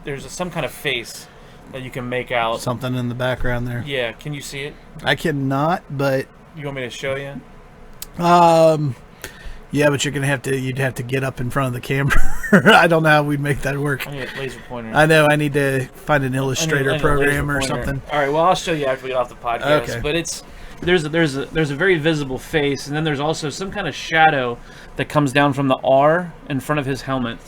there's some kind of face that you can make out. Something in the background there. Yeah, can you see it? I cannot, but You want me to show you? yeah, but you'd have to get up in front of the camera. I don't know how we'd make that work. I need a laser pointer. I know. I need to find an Illustrator I need a program laser or pointer. something. All right. Well, I'll show you after we get off the podcast. Okay. But there's a very visible face, and then there's also some kind of shadow that comes down from the R in front of his helmet.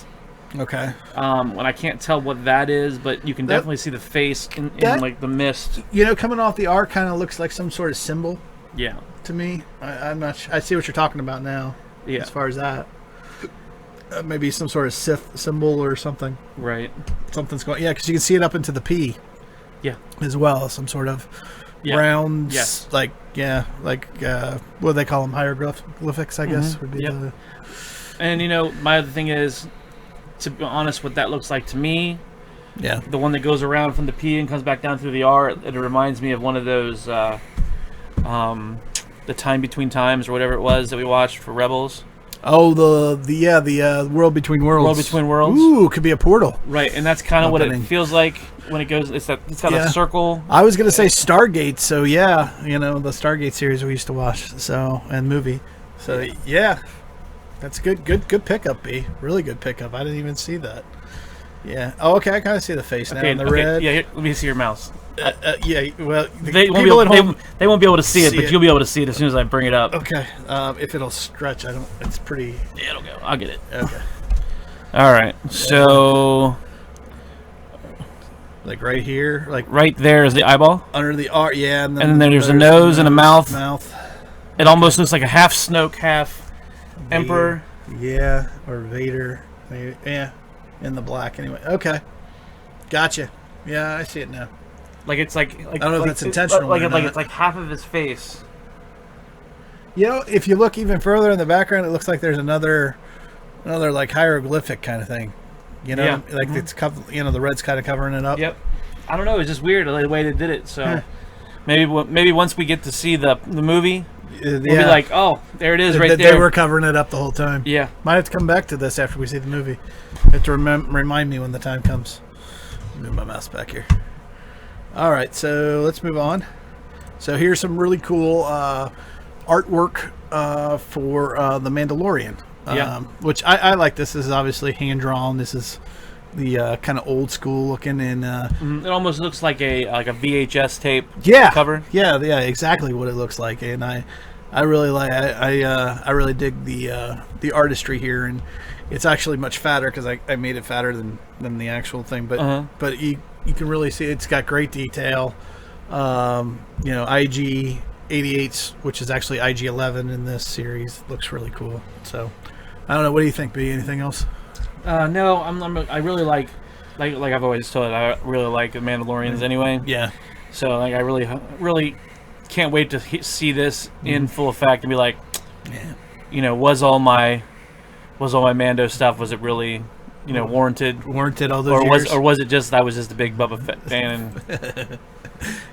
Okay. And I can't tell what that is, but you can definitely see the face in like the mist. Coming off the R kind of looks like some sort of symbol. Yeah. To me, I'm not. I see what you're talking about now. Yeah. As far as that, maybe some sort of Sith symbol or something. Right. Something's going. Yeah, because you can see it up into the P. Yeah. As well, some sort of round. Yes. Like what do they call them? Hieroglyphics, I guess would be the. And my other thing is, to be honest, what that looks like to me. Yeah. The one that goes around from the P and comes back down through the R. It reminds me of one of those. The Time Between Times or whatever it was that we watched for Rebels. Oh, the World Between Worlds. World Between Worlds. Ooh, could be a portal. Right, and that's kind of what it feels like when it goes. It's got a circle. I was gonna say Stargate, so yeah, the Stargate series we used to watch, and movie. So yeah, that's good pickup, B. Really good pickup. I didn't even see that. Yeah. Oh, okay. I kind of see the face now. And the red. Yeah. Here, let me see your mouse. Yeah. Well, they won't be able to see it, but you'll be able to see it as soon as I bring it up. Okay. If it'll stretch, I don't. It's pretty. Yeah, it'll go. I'll get it. Okay. All right. So. Like right here, like right there is the eyeball. Under the R, yeah. And then there's a nose and a mouth. Mouth. It almost looks like a half Snoke, half Emperor. Yeah, or Vader. Maybe. Yeah. In the black, anyway. Okay, gotcha. Yeah, I see it now. Like it's like I don't know if that's intentional. Like it's like half of his face. If you look even further in the background, it looks like there's another like hieroglyphic kind of thing. Like it's the red's kind of covering it up. Yep. I don't know. It's just weird the way they did it. So maybe once we get to see the movie. We'll be like, oh, there it is, there. They were covering it up the whole time. Yeah. Might have to come back to this after we see the movie. Have to remind me when the time comes. Move my mouse back here. All right, so let's move on. So here's some really cool artwork for The Mandalorian. Which I like. This is obviously hand drawn. This is the kind of old school looking, and it almost looks like a VHS tape cover. Yeah, exactly what it looks like, and I really like. I really dig the artistry here, and it's actually much fatter because I made it fatter than the actual thing, but you can really see it's got great detail. IG 88s, which is actually IG 11 in this series, looks really cool. So I don't know. What do you think, B? Anything else? No, I really like I've always told. I really like the Mandalorians anyway. Yeah. So like I really can't wait to see this in full effect and be like, was all my Mando stuff, was it really warranted all those years? or was it just I was just a big Boba Fett fan? And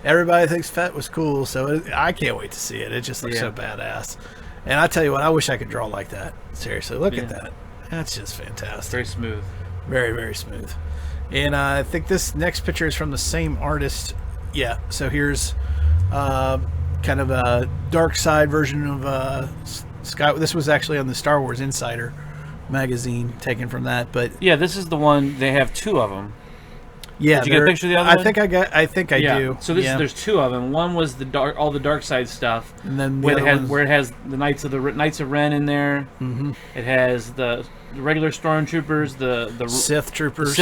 everybody thinks Fett was cool, so I can't wait to see it. It just looks so badass. And I tell you what, I wish I could draw like that. Seriously, look at that. That's just fantastic. Very smooth. Very, very smooth. And I think this next picture is from the same artist. Yeah, so here's kind of a dark side version of Sky. This was actually on the Star Wars Insider magazine, taken from that. But yeah, this is the one. They have two of them. Yeah, did you get a picture of the other one? I think I do. So there's two of them. One was all the dark side stuff, and then where it has the Knights of Ren in there. Mm-hmm. It has the regular stormtroopers, the Sith troopers,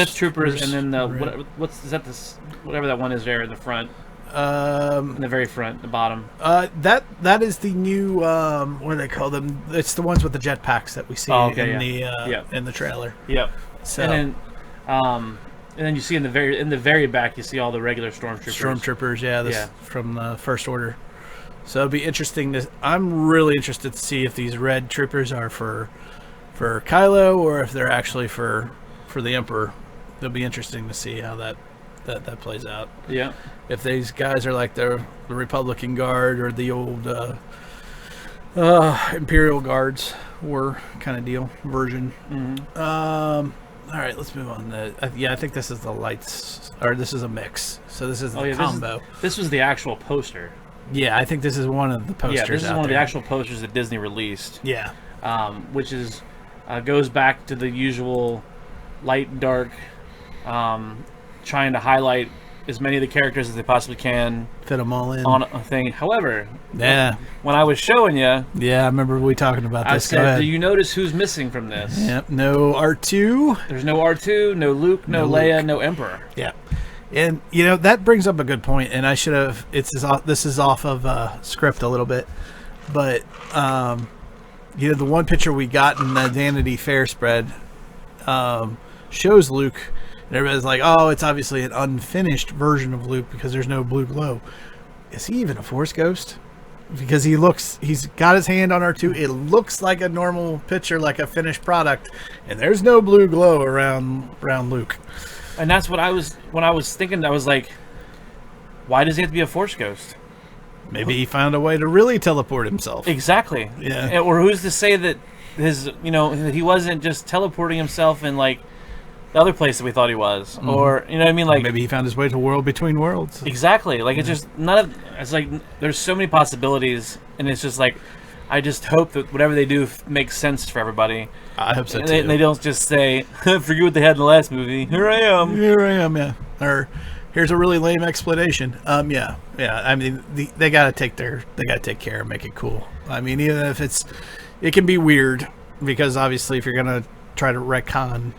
and then the whatever that one is there in the front. In the very front, the bottom. That is the new what do they call them? It's the ones with the jetpacks that we see in the trailer. Yep. So and then you see in the very back, you see all the regular stormtroopers. From the First Order. So it'll be interesting. I'm really interested to see if these red troopers are for Kylo or if they're actually for the Emperor. It'll be interesting to see how that plays out. Yeah. If these guys are like the Republican Guard or the old Imperial Guards war kind of deal version. Mm-hmm. All right, let's move on. I think this is the lights, or this is a mix. So this is the combo. This was the actual poster. Yeah, I think this is one of the posters. Yeah, this is one of the actual posters that Disney released. Yeah. Which is goes back to the usual light and dark, trying to highlight as many of the characters as they possibly can, fit them all in on a thing. However, when I was showing you, I remember we talking about this. I said, "Do you notice who's missing from this?" Yep, no R2. There's no R2, no Luke, no Leia, no Emperor. Yeah, and that brings up a good point. And I should have. This is off of script a little bit, but the one picture we got in the Vanity Fair spread shows Luke. And everybody's like, oh, it's obviously an unfinished version of Luke because there's no blue glow. Is he even a Force ghost? Because he's got his hand on R2. It looks like a normal picture, like a finished product. And there's no blue glow around Luke. And that's what when I was thinking, I was like, why does he have to be a Force ghost? Maybe he found a way to really teleport himself. Exactly. Yeah. Or who's to say that that he wasn't just teleporting himself in like the other place that we thought he was, or you know what I mean, like maybe he found his way to World Between Worlds. Exactly, like it's just it's like there's so many possibilities, and it's just like I just hope that whatever they do makes sense for everybody. I hope so too. They don't just say, "Forget what they had in the last movie." Here I am. Yeah. Or here's a really lame explanation. Yeah. I mean, they gotta take care and make it cool. I mean, even if it can be weird because obviously if you're gonna try to retcon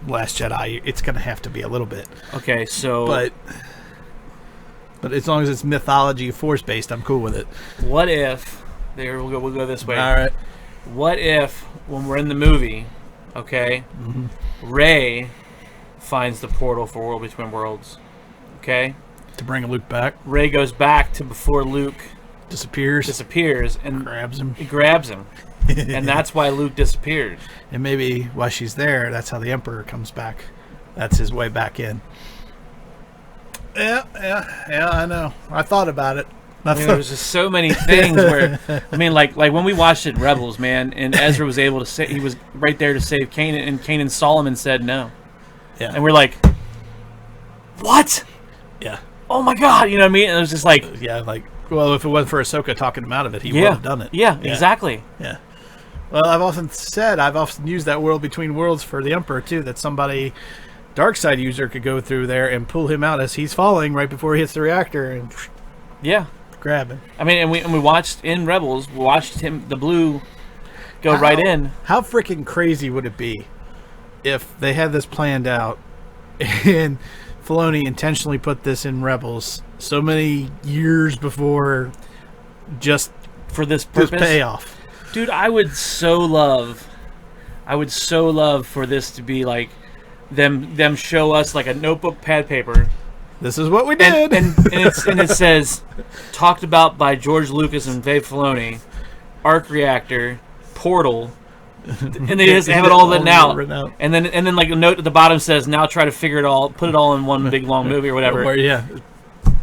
Last Jedi, it's going to have to be a little bit. Okay, so but as long as it's mythology Force based, I'm cool with it. What if we'll go this way. All right. What if when we're in the movie, okay, Rey finds the portal for World Between Worlds, okay, to bring Luke back. Rey goes back to before Luke disappears and grabs him. He grabs him. And that's why Luke disappeared. And maybe while she's there, that's how the Emperor comes back. That's his way back in. Yeah, I know. I thought about it. There's just so many things where, like when we watched it in Rebels, man, and Ezra was able to say, he was right there to save Kanan, and Kanan Solomon said no. Yeah. And we're like, what? Yeah. Oh my God, you know what I mean? And it was just like, well, if it wasn't for Ahsoka talking him out of it, he would have done it. Yeah, exactly. Yeah. Well, I've often used that World Between Worlds for the Emperor too, that somebody dark side user could go through there and pull him out as he's falling right before he hits the reactor and grab him. I mean, and we watched in Rebels, we watched the blue go right in. How freaking crazy would it be if they had this planned out and Filoni intentionally put this in Rebels so many years before, just for this purpose, payoff? Dude, I would so love I would so love for this to be like them show us like a notebook, pad, paper. This is what we did, and it says talked about by George Lucas and Dave Filoni, arc reactor, portal, and they just have it all written out. And then like a note at the bottom says, now try to figure it all, put it all in one big long movie or whatever. Or, yeah,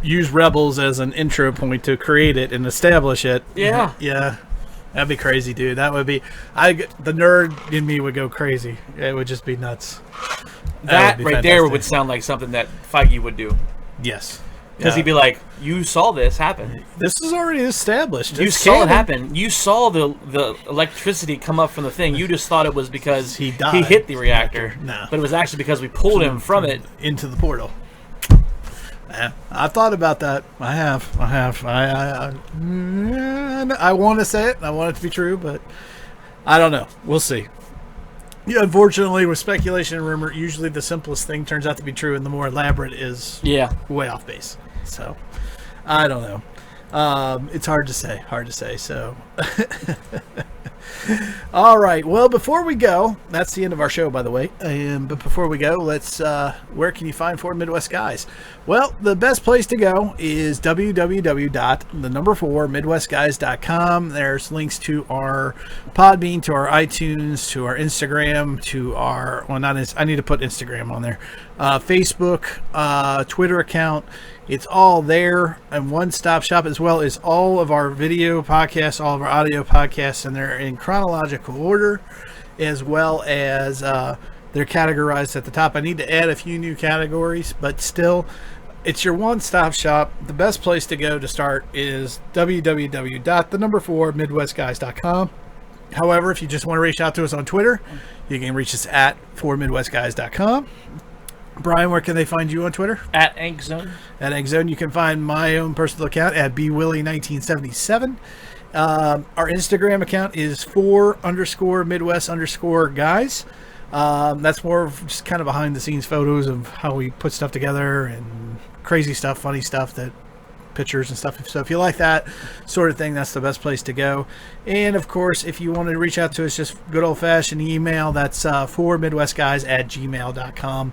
use Rebels as an intro point to create it and establish it. Yeah, yeah, that'd be crazy, dude. That would be the nerd in me would go crazy. It would just be nuts. That would right fantastic. there would sound like something that Feige would do. Yes. Because he'd be like, you saw this happen. This is already established. You saw it happen. You saw the electricity come up from the thing. You just thought it was because he hit the reactor. No. But it was actually because we pulled him from it. Into the portal. Yeah, I've thought about that. I have. I want to say it. I want it to be true, but I don't know. We'll see. Yeah, unfortunately, with speculation and rumor, usually the simplest thing turns out to be true, and the more elaborate is way off base. So, I don't know. It's hard to say. So, all right. Well, before we go, that's the end of our show, by the way. But before we go, let's. Where can you find 4 Midwest Guys? Well, the best place to go is www.4midwestguys.com. There's links to our Podbean, to our iTunes, to our Instagram, to our I need to put Instagram on there. Facebook, Twitter account. It's all there, and one-stop shop, as well as all of our video podcasts, all of our audio podcasts, and they're in chronological order, as well as they're categorized at the top. I need to add a few new categories, but still, it's your one-stop shop. The best place to go to start is www.4midwestguys.com. However, if you just want to reach out to us on Twitter, you can reach us at 4midwestguys.com. Brian, where can they find you on Twitter? At AnkZone. At AnkZone. You can find my own personal account at bwilly1977. Our Instagram account is 4_Midwest_guys. That's more of just kind of behind the scenes photos of how we put stuff together and crazy stuff, funny stuff, that pictures and stuff. So if you like that sort of thing, that's the best place to go. And of course, if you want to reach out to us, just good old-fashioned email. That's 4midwestguys@gmail.com.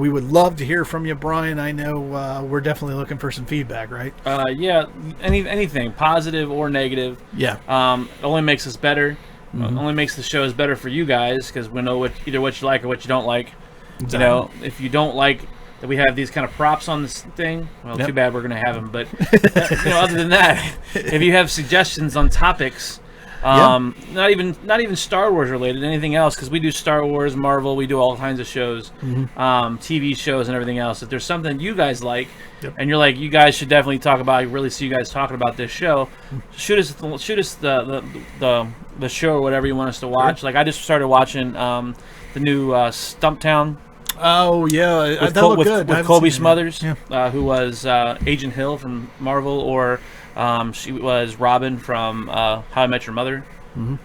We would love to hear from you, Brian. I know we're definitely looking for some feedback, right? Yeah, anything positive or negative. Yeah. It only makes us better. Only makes the shows better for you guys, because we know either what you like or what you don't like. Exactly. You know, if you don't like that we have these kind of props on this thing, well, too bad we're going to have them. But other than that, if you have suggestions on topics, not even Star Wars related, anything else, because we do Star Wars, Marvel, we do all kinds of shows, TV shows, and everything else. If there's something you guys like, and you're like, you guys should definitely talk about, I really see you guys talking about this show, shoot us the show or whatever you want us to watch. Like, I just started watching the new Stumptown. Oh yeah, with that looked good. With Colby Smuthers, who was Agent Hill from Marvel, or she was Robin from How I Met Your Mother.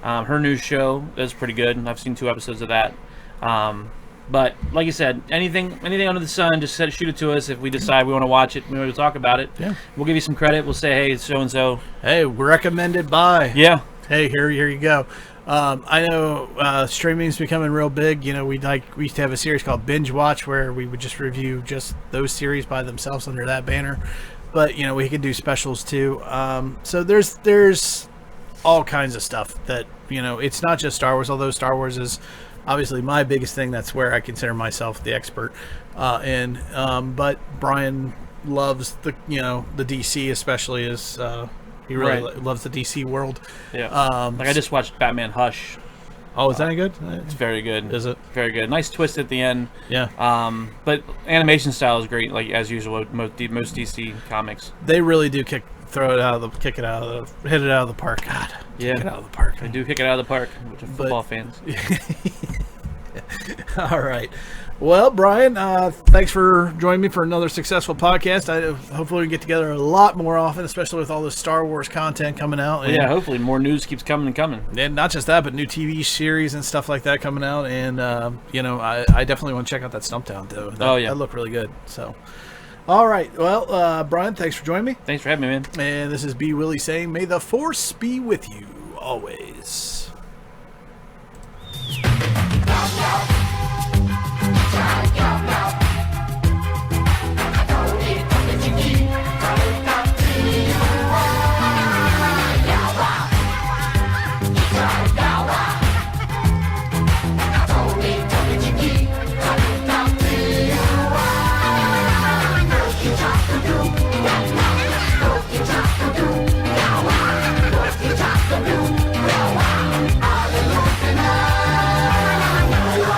Her new show is pretty good. I've seen 2 episodes of that. But like you said, anything under the sun, just shoot it to us. If we decide we want to watch it, we want to talk about it. Yeah, we'll give you some credit. We'll say, hey, so and so. Hey, recommended by. Yeah. Hey, here you go. I know streaming is becoming real big. You know, we used to have a series called Binge Watch, where we would just review just those series by themselves under that banner. But you know, we could do specials too. So there's all kinds of stuff that, you know, it's not just Star Wars. Although Star Wars is obviously my biggest thing. That's where I consider myself the expert. But Brian loves the DC, especially as. He really loves the DC world. Yeah. Like I just watched Batman Hush. Oh, is that any good? It's very good. Is it? Very good. Nice twist at the end. Yeah. But animation style is great, like as usual with most DC comics. They really do hit it out of the park. God. Yeah. Kick it out of the park. They do kick it out of the park, which are football fans. All right. Well, Brian, thanks for joining me for another successful podcast. Hopefully we get together a lot more often, especially with all this Star Wars content coming out. And, yeah, hopefully more news keeps coming and coming. And not just that, but new TV series and stuff like that coming out. And, I definitely want to check out that Stumptown, though. That looked really good. So, all right. Well, Brian, thanks for joining me. Thanks for having me, man. And this is B. Willie saying, may the Force be with you always. meow.